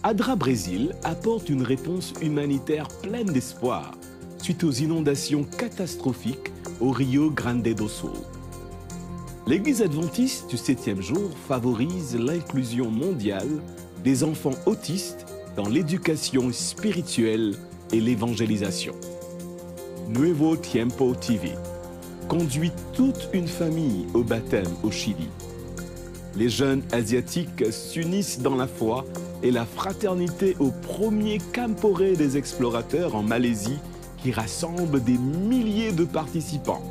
ADRA Brésil apporte une réponse humanitaire pleine d'espoir suite aux inondations catastrophiques au Rio Grande do Sul. L'Église adventiste du 7e jour favorise l'inclusion mondiale des enfants autistes dans l'éducation spirituelle et l'évangélisation. Nuevo Tiempo TV conduit toute une famille au baptême au Chili. Les jeunes asiatiques s'unissent dans la foi et la fraternité au premier Camporé des explorateurs en Malaisie qui rassemble des milliers de participants.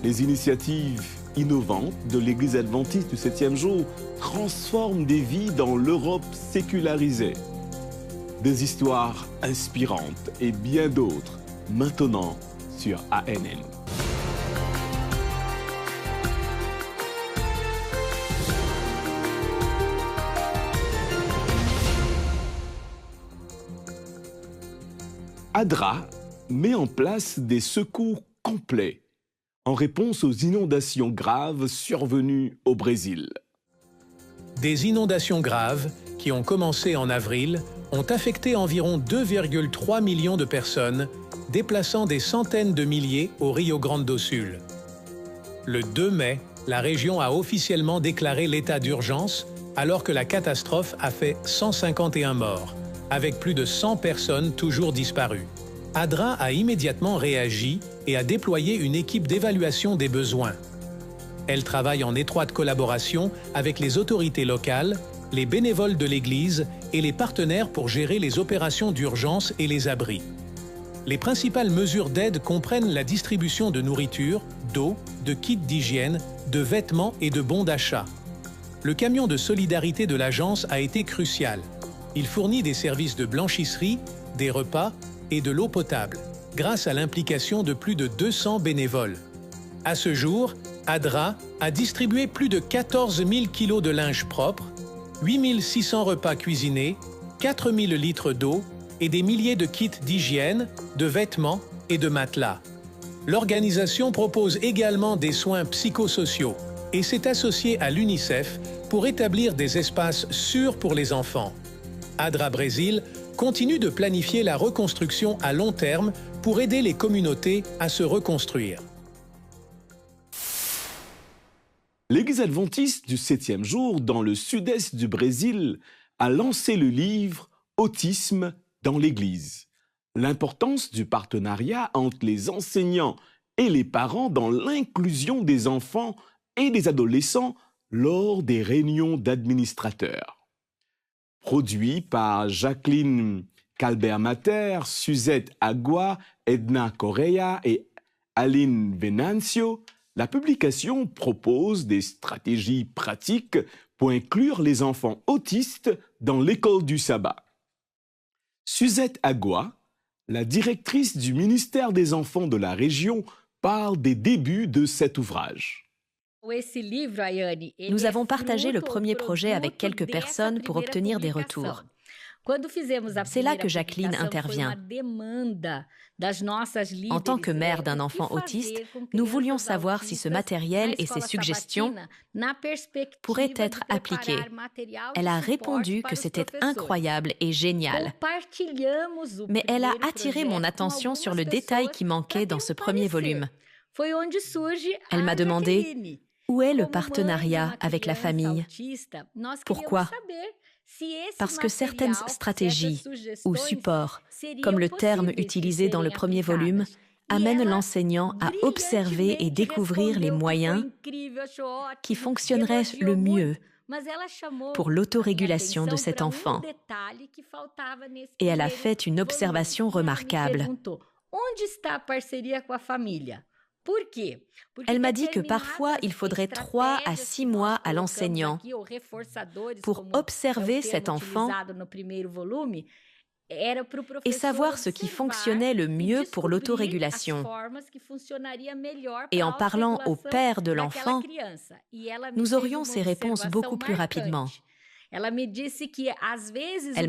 Les initiatives innovantes de l'Église adventiste du 7e jour transforment des vies dans l'Europe sécularisée. Des histoires inspirantes et bien d'autres, maintenant sur ANN. ADRA met en place des secours complets en réponse aux inondations graves survenues au Brésil. Des inondations graves, qui ont commencé en avril, ont affecté environ 2,3 millions de personnes, déplaçant des centaines de milliers au Rio Grande do Sul. Le 2 mai, la région a officiellement déclaré l'état d'urgence, alors que la catastrophe a fait 151 morts, avec plus de 100 personnes toujours disparues. ADRA a immédiatement réagi et a déployé une équipe d'évaluation des besoins. Elle travaille en étroite collaboration avec les autorités locales, les bénévoles de l'Église et les partenaires pour gérer les opérations d'urgence et les abris. Les principales mesures d'aide comprennent la distribution de nourriture, d'eau, de kits d'hygiène, de vêtements et de bons d'achat. Le camion de solidarité de l'agence a été crucial. Il fournit des services de blanchisserie, des repas et de l'eau potable, grâce à l'implication de plus de 200 bénévoles. À ce jour, ADRA a distribué plus de 14 000 kilos de linge propre, 8 600 repas cuisinés, 4 000 litres d'eau et des milliers de kits d'hygiène, de vêtements et de matelas. L'organisation propose également des soins psychosociaux et s'est associée à l'UNICEF pour établir des espaces sûrs pour les enfants. ADRA Brésil continue de planifier la reconstruction à long terme pour aider les communautés à se reconstruire. L'Église adventiste du 7e jour dans le sud-est du Brésil a lancé le livre « Autisme dans l'Église ». L'importance du partenariat entre les enseignants et les parents dans l'inclusion des enfants et des adolescents lors des réunions d'administrateurs. Produit par Jacqueline Calbert-Mater, Suzette Agua, Edna Correa et Aline Venancio, la publication propose des stratégies pratiques pour inclure les enfants autistes dans l'école du sabbat. Suzette Agua, la directrice du ministère des Enfants de la région, parle des débuts de cet ouvrage. Nous avons partagé le premier projet avec quelques personnes pour obtenir des retours. C'est là que Jacqueline intervient. En tant que mère d'un enfant autiste, nous voulions savoir si ce matériel et ces suggestions pourraient être appliqués. Elle a répondu que c'était incroyable et génial. Mais elle a attiré mon attention sur le détail qui manquait dans ce premier volume. Elle m'a demandé « Où est le partenariat avec la famille ? Pourquoi ?» Parce que certaines stratégies ou supports, comme le terme utilisé dans le premier volume, amènent l'enseignant à observer et découvrir les moyens qui fonctionneraient le mieux pour l'autorégulation de cet enfant. Et elle a fait une observation remarquable. Elle m'a dit que parfois, il faudrait 3 à 6 mois à l'enseignant pour observer cet enfant et savoir ce qui fonctionnait le mieux pour l'autorégulation. Et en parlant au père de l'enfant, nous aurions ces réponses beaucoup plus rapidement. Elle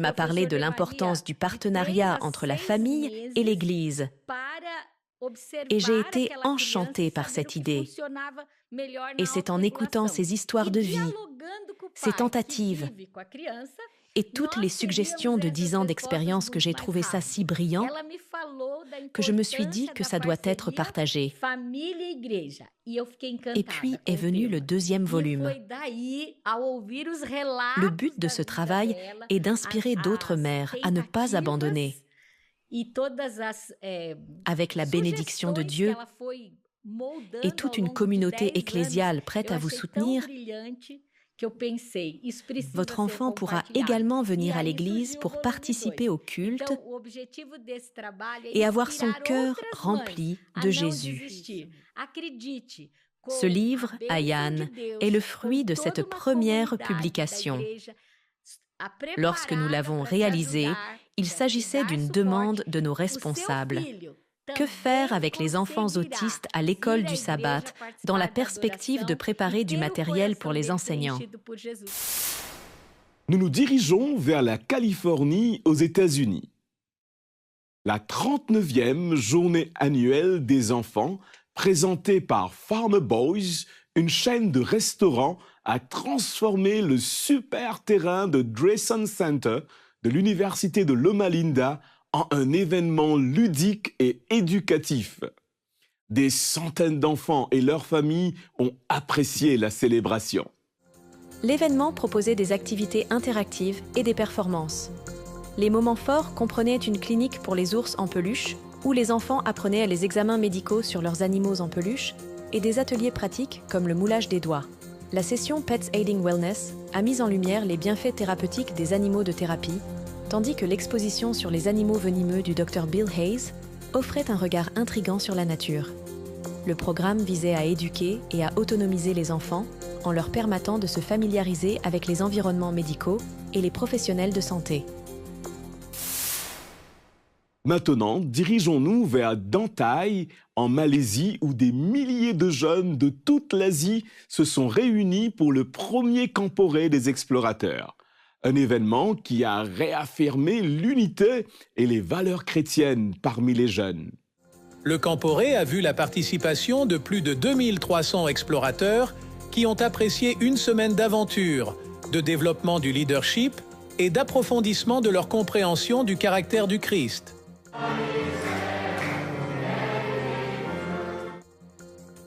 m'a parlé de l'importance du partenariat entre la famille et l'Église. Et j'ai été enchantée par cette idée. Et c'est en écoutant ces histoires de vie, ces tentatives et toutes les suggestions de 10 ans d'expérience que j'ai trouvé ça si brillant que je me suis dit que ça doit être partagé. Et puis est venu le deuxième volume. Le but de ce travail est d'inspirer d'autres mères à ne pas abandonner. Avec la bénédiction de Dieu et toute une communauté ecclésiale prête à vous soutenir, votre enfant pourra également venir à l'église pour participer au culte et avoir son cœur rempli de Jésus. Ce livre, Ayane, est le fruit de cette première publication. Lorsque nous l'avons réalisé, il s'agissait d'une demande de nos responsables. Que faire avec les enfants autistes à l'école du sabbat dans la perspective de préparer du matériel pour les enseignants? Nous nous dirigeons vers la Californie aux États-Unis. La 39e journée annuelle des enfants, présentée par Farmer Boys, une chaîne de restaurants, a transformé le super terrain de Drayson Center de l'Université de Loma Linda en un événement ludique et éducatif. Des centaines d'enfants et leurs familles ont apprécié la célébration. L'événement proposait des activités interactives et des performances. Les moments forts comprenaient une clinique pour les ours en peluche, où les enfants apprenaient les examens médicaux sur leurs animaux en peluche, et des ateliers pratiques comme le moulage des doigts. La session Pets Aiding Wellness a mis en lumière les bienfaits thérapeutiques des animaux de thérapie, tandis que l'exposition sur les animaux venimeux du Dr Bill Hayes offrait un regard intrigant sur la nature. Le programme visait à éduquer et à autonomiser les enfants en leur permettant de se familiariser avec les environnements médicaux et les professionnels de santé. Maintenant, dirigeons-nous vers Dantai, en Malaisie, où des milliers de jeunes de toute l'Asie se sont réunis pour le premier Camporé des explorateurs. Un événement qui a réaffirmé l'unité et les valeurs chrétiennes parmi les jeunes. Le Camporé a vu la participation de plus de 2300 explorateurs qui ont apprécié une semaine d'aventure, de développement du leadership et d'approfondissement de leur compréhension du caractère du Christ.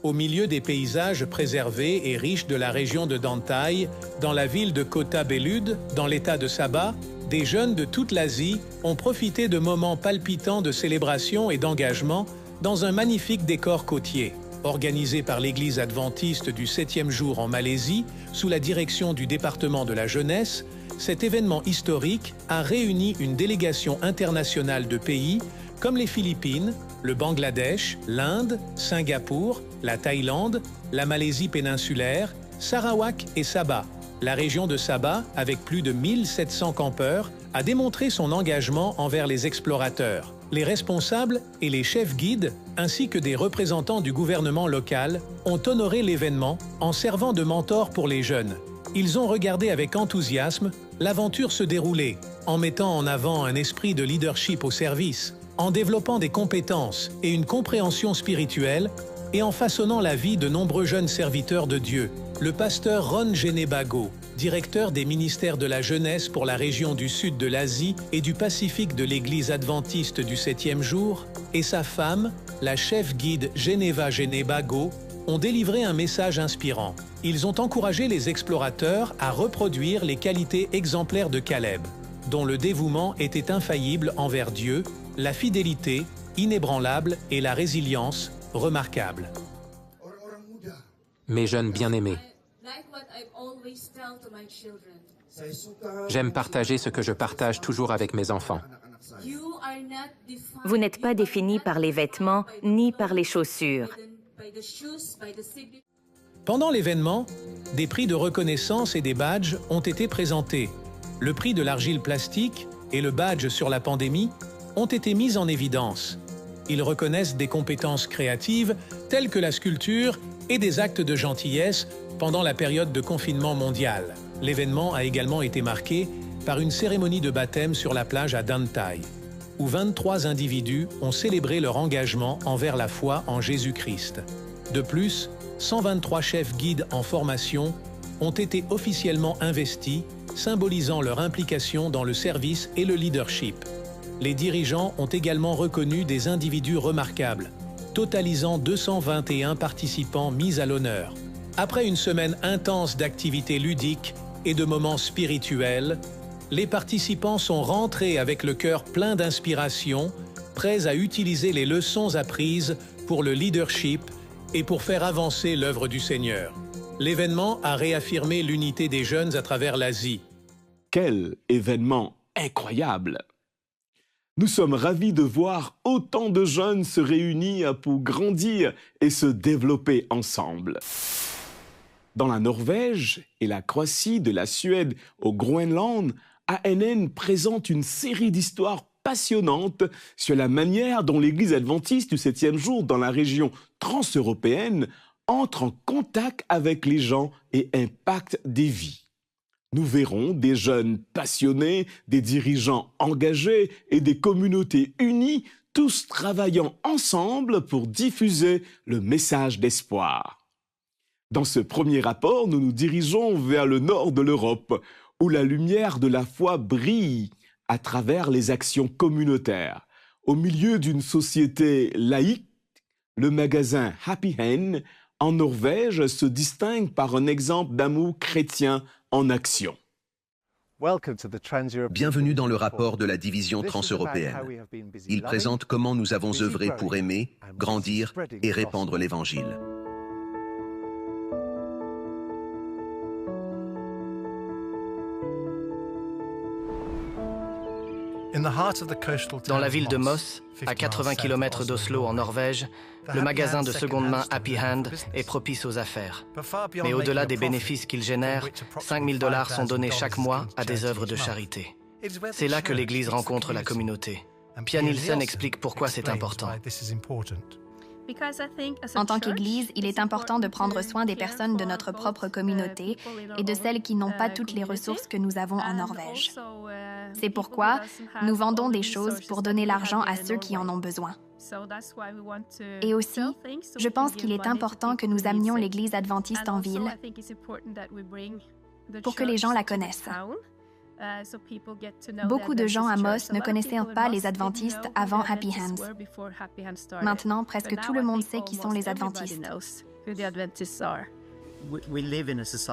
Au milieu des paysages préservés et riches de la région de Dantai, dans la ville de Kota Belud, dans l'état de Sabah, des jeunes de toute l'Asie ont profité de moments palpitants de célébration et d'engagement dans un magnifique décor côtier. Organisé par l'Église adventiste du 7e jour en Malaisie, sous la direction du département de la jeunesse, cet événement historique a réuni une délégation internationale de pays comme les Philippines, le Bangladesh, l'Inde, Singapour, la Thaïlande, la Malaisie péninsulaire, Sarawak et Sabah. La région de Sabah, avec plus de 1700 campeurs, a démontré son engagement envers les explorateurs. Les responsables et les chefs guides, ainsi que des représentants du gouvernement local, ont honoré l'événement en servant de mentors pour les jeunes. Ils ont regardé avec enthousiasme l'aventure se dérouler, en mettant en avant un esprit de leadership au service, en développant des compétences et une compréhension spirituelle, et en façonnant la vie de nombreux jeunes serviteurs de Dieu. Le pasteur Ron Genebago, directeur des ministères de la jeunesse pour la région du sud de l'Asie et du Pacifique de l'Église adventiste du 7e jour, et sa femme, la chef guide Geneva Genebago, ont délivré un message inspirant. Ils ont encouragé les explorateurs à reproduire les qualités exemplaires de Caleb, dont le dévouement était infaillible envers Dieu, la fidélité inébranlable et la résilience remarquable. Mes jeunes bien-aimés, j'aime partager ce que je partage toujours avec mes enfants. Vous n'êtes pas définis par les vêtements ni par les chaussures. Pendant l'événement, des prix de reconnaissance et des badges ont été présentés. Le prix de l'argile plastique et le badge sur la pandémie ont été mis en évidence. Ils reconnaissent des compétences créatives telles que la sculpture et des actes de gentillesse pendant la période de confinement mondial. L'événement a également été marqué par une cérémonie de baptême sur la plage à Dantai, où 23 individus ont célébré leur engagement envers la foi en Jésus-Christ. De plus, 123 chefs guides en formation ont été officiellement investis symbolisant leur implication dans le service et le leadership. Les dirigeants ont également reconnu des individus remarquables, totalisant 221 participants mis à l'honneur. Après une semaine intense d'activités ludiques et de moments spirituels, les participants sont rentrés avec le cœur plein d'inspiration, prêts à utiliser les leçons apprises pour le leadership et pour faire avancer l'œuvre du Seigneur. L'événement a réaffirmé l'unité des jeunes à travers l'Asie. Quel événement incroyable! Nous sommes ravis de voir autant de jeunes se réunir pour grandir et se développer ensemble. Dans la Norvège et la Croatie, de la Suède au Groenland, ANN présente une série d'histoires passionnantes sur la manière dont l'Église adventiste du 7e jour dans la région transeuropéenne entre en contact avec les gens et impacte des vies. Nous verrons des jeunes passionnés, des dirigeants engagés et des communautés unies, tous travaillant ensemble pour diffuser le message d'espoir. Dans ce premier rapport, nous nous dirigeons vers le nord de l'Europe, où la lumière de la foi brille à travers les actions communautaires. Au milieu d'une société laïque, le magasin Happy Hand en Norvège se distingue par un exemple d'amour chrétien en action. Bienvenue dans le rapport de la division transeuropéenne. Il présente comment nous avons œuvré pour aimer, grandir et répandre l'Évangile. Dans la ville de Moss, à 80 km d'Oslo en Norvège, le magasin de seconde main Happy Hand est propice aux affaires. Mais au-delà des bénéfices qu'il génère, 5 000 $ sont donnés chaque mois à des œuvres de charité. C'est là que l'Église rencontre la communauté. Pia Nielsen explique pourquoi c'est important. En tant qu'Église, il est important de prendre soin des personnes de notre propre communauté et de celles qui n'ont pas toutes les ressources que nous avons en Norvège. C'est pourquoi nous vendons des choses pour donner l'argent à ceux qui en ont besoin. Et aussi, je pense qu'il est important que nous amenions l'Église adventiste en ville pour que les gens la connaissent. Beaucoup de gens à Moss ne connaissaient pas les adventistes avant Happy Hands. Maintenant, presque tout le monde sait qui sont les adventistes.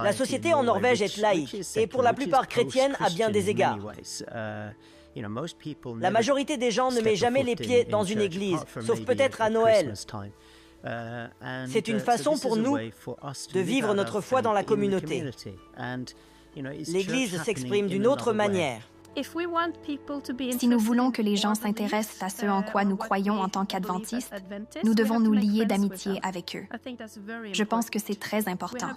La société en Norvège est laïque et pour la plupart chrétienne à bien des égards. La majorité des gens ne met jamais les pieds dans une église, sauf peut-être à Noël. C'est une façon pour nous de vivre notre foi dans la communauté. L'Église s'exprime d'une autre manière. Si nous voulons que les gens s'intéressent à ce en quoi nous croyons en tant qu'adventistes, nous devons nous lier d'amitié avec eux. Je pense que c'est très important.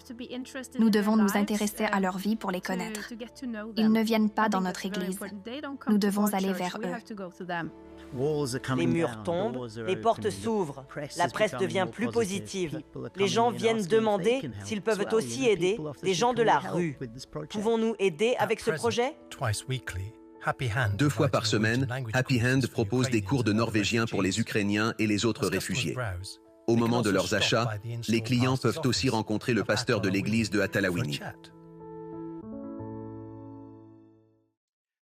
Nous devons nous intéresser à leur vie pour les connaître. Ils ne viennent pas dans notre Église. Nous devons aller vers eux. Les murs tombent, les portes s'ouvrent, la presse devient plus positive. Les gens viennent demander s'ils peuvent aussi aider des gens de la rue. Pouvons-nous aider avec ce projet? 2 fois par semaine, Happy Hand propose des cours de norvégien pour les Ukrainiens et les autres réfugiés. Au moment de leurs achats, les clients peuvent aussi rencontrer le pasteur de l'église de Hatalawini.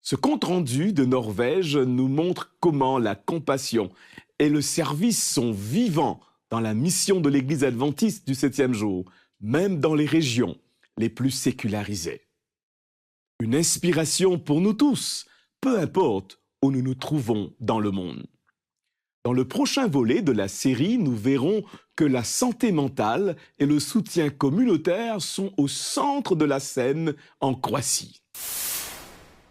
Ce compte-rendu de Norvège nous montre comment la compassion et le service sont vivants dans la mission de l'Église adventiste du 7e jour, même dans les régions les plus sécularisées. Une inspiration pour nous tous, peu importe où nous nous trouvons dans le monde. Dans le prochain volet de la série, nous verrons que la santé mentale et le soutien communautaire sont au centre de la scène en Croatie.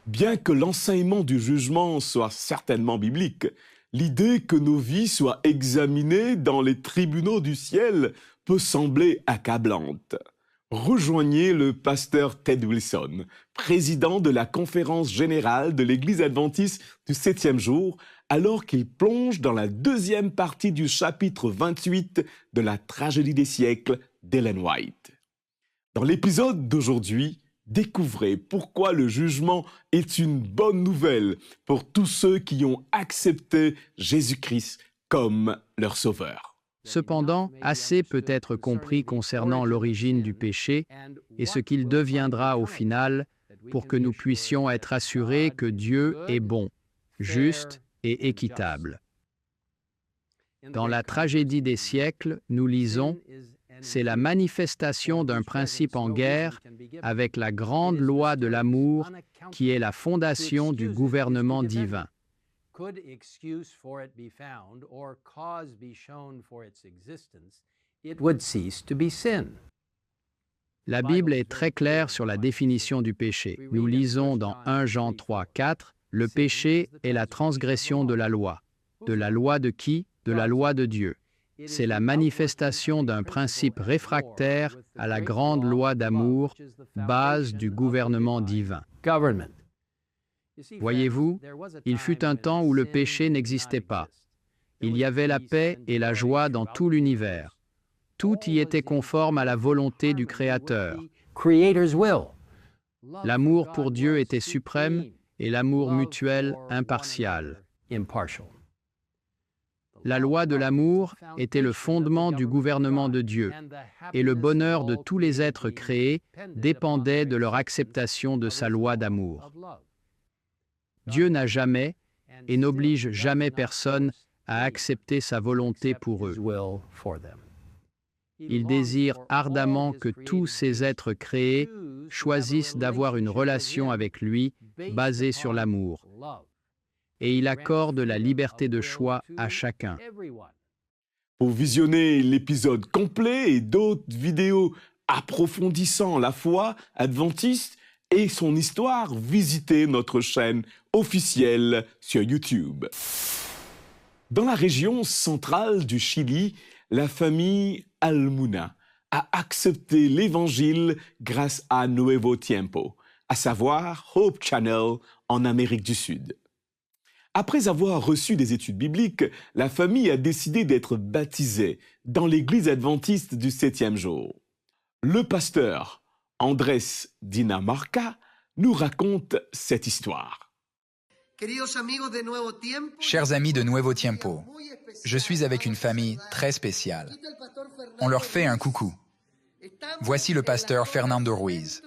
Bien que l'enseignement du jugement soit certainement biblique, l'idée que nos vies soient examinées dans les tribunaux du ciel peut sembler accablante. Rejoignez le pasteur Ted Wilson, président de la conférence générale de l'Église adventiste du 7e jour, alors qu'il plonge dans la 2e partie du chapitre 28 de la tragédie des siècles d'Ellen White. Dans l'épisode d'aujourd'hui, découvrez pourquoi le jugement est une bonne nouvelle pour tous ceux qui ont accepté Jésus-Christ comme leur sauveur. Cependant, assez peut être compris concernant l'origine du péché et ce qu'il deviendra au final pour que nous puissions être assurés que Dieu est bon, juste et équitable. Dans la tragédie des siècles, nous lisons « C'est la manifestation d'un principe en guerre avec la grande loi de l'amour qui est la fondation du gouvernement divin. » La Bible est très claire sur la définition du péché. Nous lisons dans 1 Jean 3, 4, « Le péché est la transgression de la loi. De la loi de qui? De la loi de Dieu. C'est la manifestation d'un principe réfractaire à la grande loi d'amour, base du gouvernement divin. » Voyez-vous, il fut un temps où le péché n'existait pas. Il y avait la paix et la joie dans tout l'univers. Tout y était conforme à la volonté du Créateur. L'amour pour Dieu était suprême et l'amour mutuel impartial. La loi de l'amour était le fondement du gouvernement de Dieu, et le bonheur de tous les êtres créés dépendait de leur acceptation de sa loi d'amour. Dieu n'a jamais et n'oblige jamais personne à accepter sa volonté pour eux. Il désire ardemment que tous ces êtres créés choisissent d'avoir une relation avec lui basée sur l'amour. Et il accorde la liberté de choix à chacun. Pour visionner l'épisode complet et d'autres vidéos approfondissant la foi adventiste et son histoire, visitez notre chaîne officielle sur YouTube. Dans la région centrale du Chili, la famille Almuna a accepté l'Évangile grâce à Nuevo Tiempo, à savoir Hope Channel en Amérique du Sud. Après avoir reçu des études bibliques, la famille a décidé d'être baptisée dans l'église adventiste du 7e jour. Le pasteur Andrés Dinamarca nous raconte cette histoire. Chers amis de Nuevo Tiempo, je suis avec une famille très spéciale. On leur fait un coucou. Voici le pasteur Fernando Ruiz.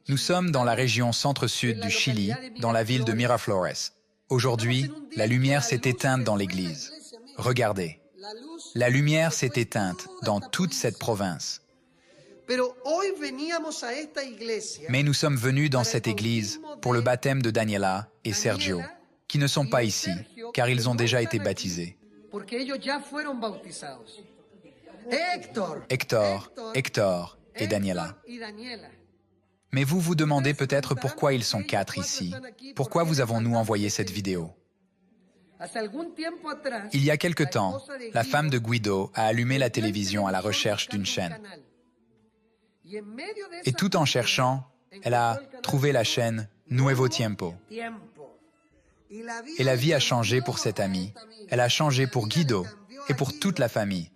Nous sommes dans la région centre-sud du Chili, dans la ville de Miraflores. Aujourd'hui, la lumière s'est éteinte dans l'église. Regardez, la lumière s'est éteinte dans toute cette province. Mais nous sommes venus dans cette église pour le baptême de Daniela et Sergio, qui ne sont pas ici, car ils ont déjà été baptisés. Hector et Daniela. Mais vous vous demandez peut-être pourquoi ils sont 4 ici. Pourquoi vous avons-nous envoyé cette vidéo? Il y a quelque temps, la femme de Guido a allumé la télévision à la recherche d'une chaîne. Et tout en cherchant, elle a trouvé la chaîne Nuevo Tiempo. Et la vie a changé pour cette amie. Elle a changé pour Guido et pour toute la famille.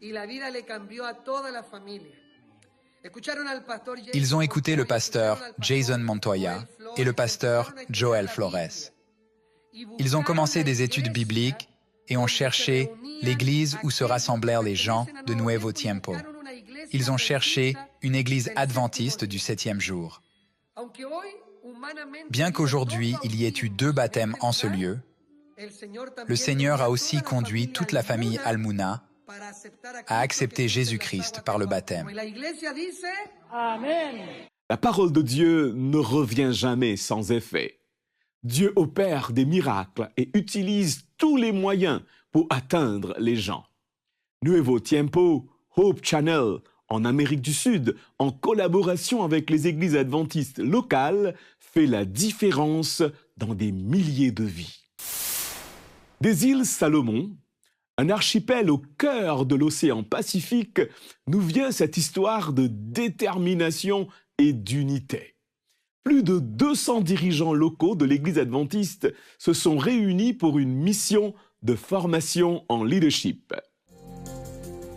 Ils ont écouté le pasteur Jason Montoya et le pasteur Joel Flores. Ils ont commencé des études bibliques et ont cherché l'église où se rassemblèrent les gens de Nuevo Tiempo. Ils ont cherché une église adventiste du 7e jour. Bien qu'aujourd'hui il y ait eu 2 baptêmes en ce lieu, le Seigneur a aussi conduit toute la famille Almuna à accepter Jésus-Christ par le baptême. La parole de Dieu ne revient jamais sans effet. Dieu opère des miracles et utilise tous les moyens pour atteindre les gens. Nuevo Tiempo, Hope Channel, en Amérique du Sud, en collaboration avec les églises adventistes locales, fait la différence dans des milliers de vies. Des îles Salomon, un archipel au cœur de l'océan Pacifique, nous vient cette histoire de détermination et d'unité. Plus de 200 dirigeants locaux de l'Église adventiste se sont réunis pour une mission de formation en leadership.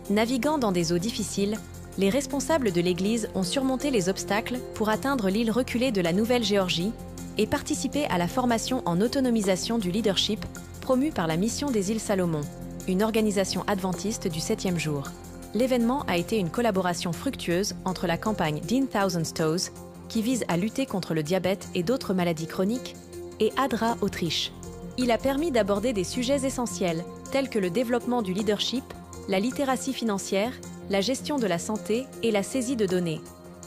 Naviguant dans des eaux difficiles, les responsables de l'Église ont surmonté les obstacles pour atteindre l'île reculée de la Nouvelle-Géorgie et participer à la formation en autonomisation du leadership promue par la Mission des îles Salomon, une organisation adventiste du 7e jour. L'événement a été une collaboration fructueuse entre la campagne 10,000 Toes, qui vise à lutter contre le diabète et d'autres maladies chroniques, et ADRA Autriche. Il a permis d'aborder des sujets essentiels tels que le développement du leadership, la littératie financière, la gestion de la santé et la saisie de données.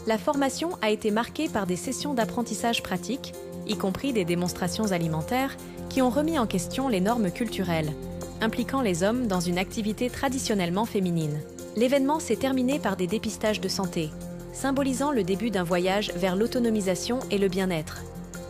La formation a été marquée par des sessions d'apprentissage pratique, y compris des démonstrations alimentaires, qui ont remis en question les normes culturelles, impliquant les hommes dans une activité traditionnellement féminine. L'événement s'est terminé par des dépistages de santé, symbolisant le début d'un voyage vers l'autonomisation et le bien-être.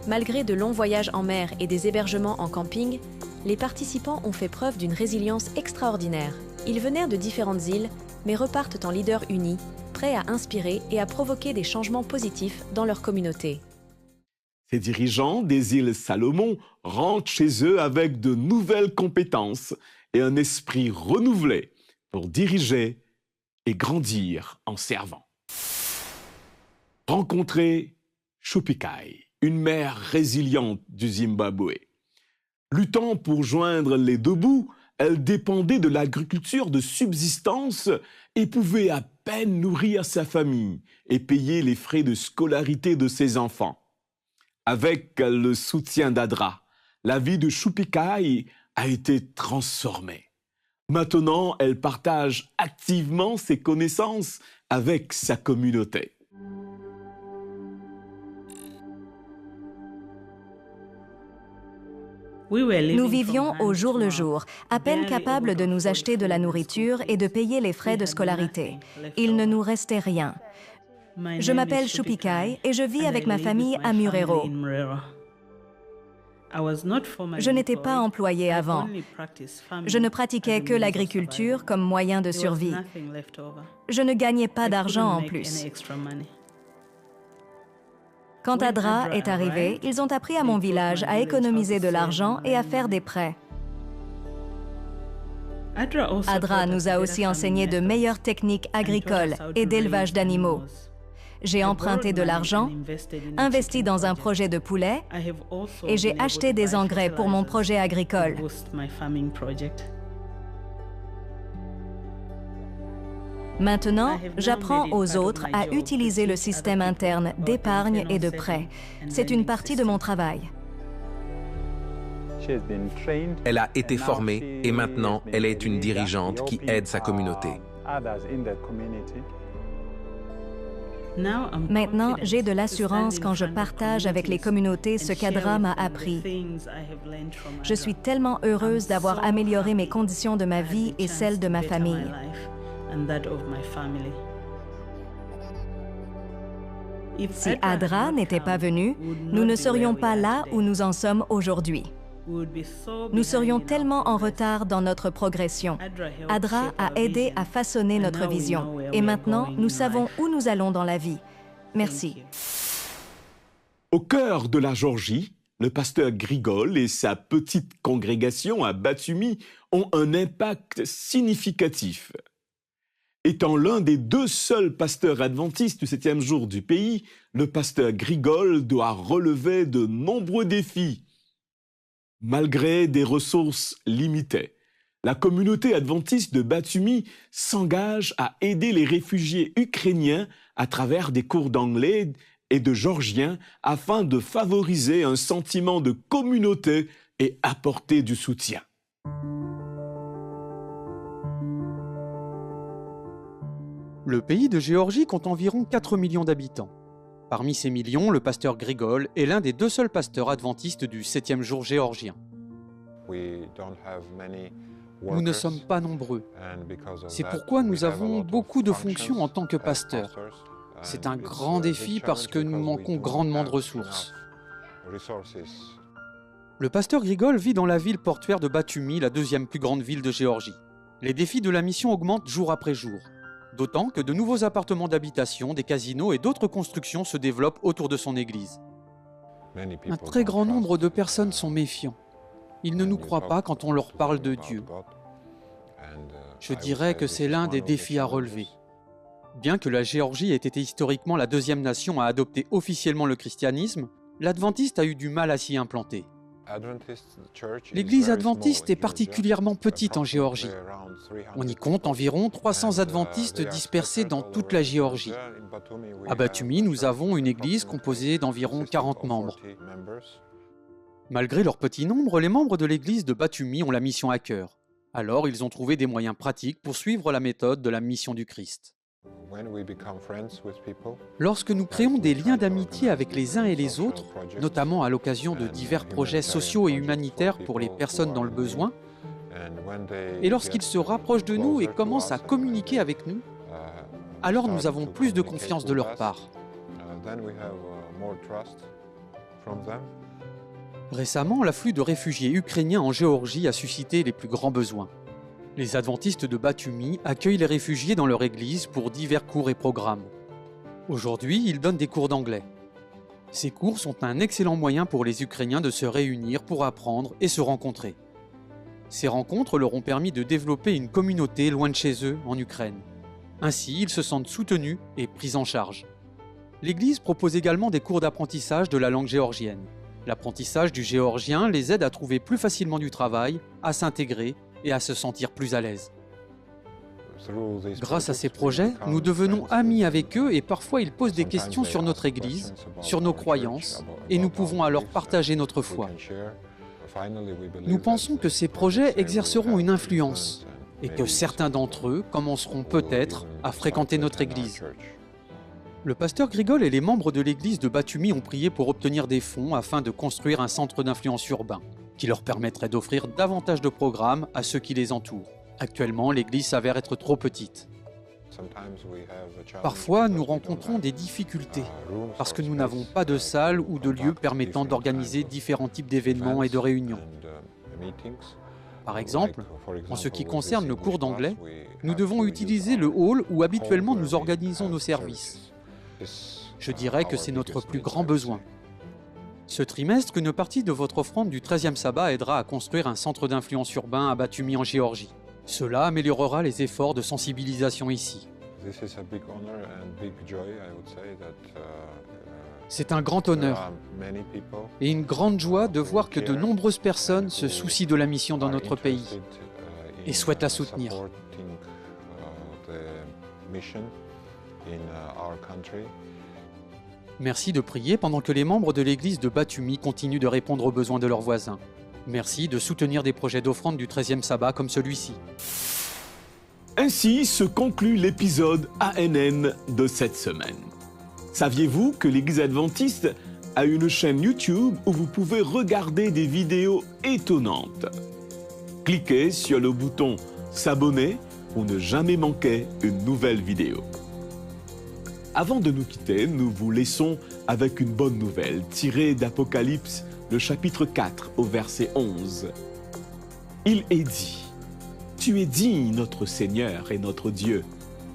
Malgré de longs voyages en mer et des hébergements en camping, les participants ont fait preuve d'une résilience extraordinaire. Ils venaient de différentes îles, mais repartent en leaders unis, prêts à inspirer et à provoquer des changements positifs dans leur communauté. Ces dirigeants des îles Salomon rentrent chez eux avec de nouvelles compétences et un esprit renouvelé pour diriger et grandir en servant. Rencontrer Chupikai, une mère résiliente du Zimbabwe. Luttant pour joindre les deux bouts, elle dépendait de l'agriculture de subsistance et pouvait à peine nourrir sa famille et payer les frais de scolarité de ses enfants. Avec le soutien d'ADRA, la vie de Chupikai a été transformée. Maintenant, elle partage activement ses connaissances avec sa communauté. Nous vivions au jour le jour, à peine capables de nous acheter de la nourriture et de payer les frais de scolarité. Il ne nous restait rien. Je m'appelle Chupikai et je vis avec ma famille à Murero. Je n'étais pas employée avant. Je ne pratiquais que l'agriculture comme moyen de survie. Je ne gagnais pas d'argent en plus. Quand ADRA est arrivé, ils ont appris à mon village à économiser de l'argent et à faire des prêts. ADRA nous a aussi enseigné de meilleures techniques agricoles et d'élevage d'animaux. J'ai emprunté de l'argent, investi dans un projet de poulets et j'ai acheté des engrais pour mon projet agricole. Maintenant, j'apprends aux autres à utiliser le système interne d'épargne et de prêts. C'est une partie de mon travail. Elle a été formée et maintenant elle est une dirigeante qui aide sa communauté. Maintenant, j'ai de l'assurance quand je partage avec les communautés ce qu'ADRA m'a appris. Je suis tellement heureuse d'avoir amélioré mes conditions de ma vie et celles de ma famille. Si ADRA n'était pas venu, nous ne serions pas là où nous en sommes aujourd'hui. Nous serions tellement en retard dans notre progression. ADRA a aidé à façonner notre vision. Et maintenant, nous savons où nous allons dans la vie. Merci. Au cœur de la Géorgie, le pasteur Grigol et sa petite congrégation à Batumi ont un impact significatif. Étant l'un des deux seuls pasteurs adventistes du 7e jour du pays, le pasteur Grigol doit relever de nombreux défis. Malgré des ressources limitées, la communauté adventiste de Batumi s'engage à aider les réfugiés ukrainiens à travers des cours d'anglais et de géorgien afin de favoriser un sentiment de communauté et apporter du soutien. Le pays de Géorgie compte environ 4 millions d'habitants. Parmi ces millions, le pasteur Grigol est l'un des deux seuls pasteurs adventistes du 7e jour géorgien. Nous ne sommes pas nombreux. C'est pourquoi nous avons beaucoup de fonctions en tant que pasteurs. C'est un grand défi parce que nous manquons grandement de ressources. Le pasteur Grigol vit dans la ville portuaire de Batumi, la deuxième plus grande ville de Géorgie. Les défis de la mission augmentent jour après jour. D'autant que de nouveaux appartements d'habitation, des casinos et d'autres constructions se développent autour de son église. Un très grand nombre de personnes sont méfiants. Ils ne nous croient pas quand on leur parle de Dieu. Je dirais que c'est l'un des défis à relever. Bien que la Géorgie ait été historiquement la deuxième nation à adopter officiellement le christianisme, l'adventiste a eu du mal à s'y implanter. L'Église adventiste est particulièrement petite en Géorgie. On y compte environ 300 adventistes dispersés dans toute la Géorgie. À Batumi, nous avons une église composée d'environ 40 membres. Malgré leur petit nombre, les membres de l'église de Batumi ont la mission à cœur. Alors, ils ont trouvé des moyens pratiques pour suivre la méthode de la mission du Christ. Lorsque nous créons des liens d'amitié avec les uns et les autres, notamment à l'occasion de divers projets sociaux et humanitaires pour les personnes dans le besoin, et lorsqu'ils se rapprochent de nous et commencent à communiquer avec nous, alors nous avons plus de confiance de leur part. Récemment, l'afflux de réfugiés ukrainiens en Géorgie a suscité les plus grands besoins. Les adventistes de Batumi accueillent les réfugiés dans leur église pour divers cours et programmes. Aujourd'hui, ils donnent des cours d'anglais. Ces cours sont un excellent moyen pour les Ukrainiens de se réunir pour apprendre et se rencontrer. Ces rencontres leur ont permis de développer une communauté loin de chez eux, en Ukraine. Ainsi, ils se sentent soutenus et pris en charge. L'Église propose également des cours d'apprentissage de la langue géorgienne. L'apprentissage du géorgien les aide à trouver plus facilement du travail, à s'intégrer et à se sentir plus à l'aise. Grâce à ces projets, nous devenons amis avec eux et parfois ils posent des questions sur notre Église, sur nos croyances, et nous pouvons alors partager notre foi. Nous pensons que ces projets exerceront une influence et que certains d'entre eux commenceront peut-être à fréquenter notre Église. Le pasteur Grigol et les membres de l'église de Batumi ont prié pour obtenir des fonds afin de construire un centre d'influence urbain, qui leur permettrait d'offrir davantage de programmes à ceux qui les entourent. Actuellement, l'église s'avère être trop petite. Parfois, nous rencontrons des difficultés, parce que nous n'avons pas de salle ou de lieu permettant d'organiser différents types d'événements et de réunions. Par exemple, en ce qui concerne le cours d'anglais, nous devons utiliser le hall où habituellement nous organisons nos services. Je dirais que c'est notre plus grand besoin. Ce trimestre, une partie de votre offrande du 13e sabbat aidera à construire un centre d'influence urbain à Batumi en Géorgie. Cela améliorera les efforts de sensibilisation ici. C'est un grand honneur et une grande joie de voir que de nombreuses personnes se soucient de la mission dans notre pays et souhaitent la soutenir. Merci de prier pendant que les membres de l'église de Batumi continuent de répondre aux besoins de leurs voisins. Merci de soutenir des projets d'offrande du 13e sabbat comme celui-ci. Ainsi se conclut l'épisode ANN de cette semaine. Saviez-vous que l'Église adventiste a une chaîne YouTube où vous pouvez regarder des vidéos étonnantes? Cliquez sur le bouton « S'abonner » pour ne jamais manquer une nouvelle vidéo. Avant de nous quitter, nous vous laissons avec une bonne nouvelle tirée d'Apocalypse, le chapitre 4 au verset 11. Il est dit: « Tu es digne, notre Seigneur et notre Dieu,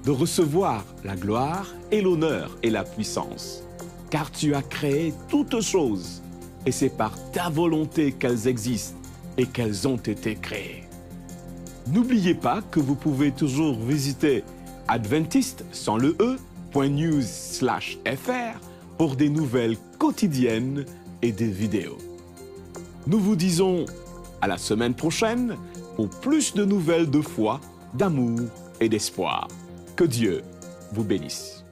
de recevoir la gloire et l'honneur et la puissance, car tu as créé toutes choses, et c'est par ta volonté qu'elles existent et qu'elles ont été créées. » N'oubliez pas que vous pouvez toujours visiter adventiste.news/fr pour des nouvelles quotidiennes et des vidéos. Nous vous disons à la semaine prochaine pour plus de nouvelles de foi, d'amour et d'espoir. Que Dieu vous bénisse.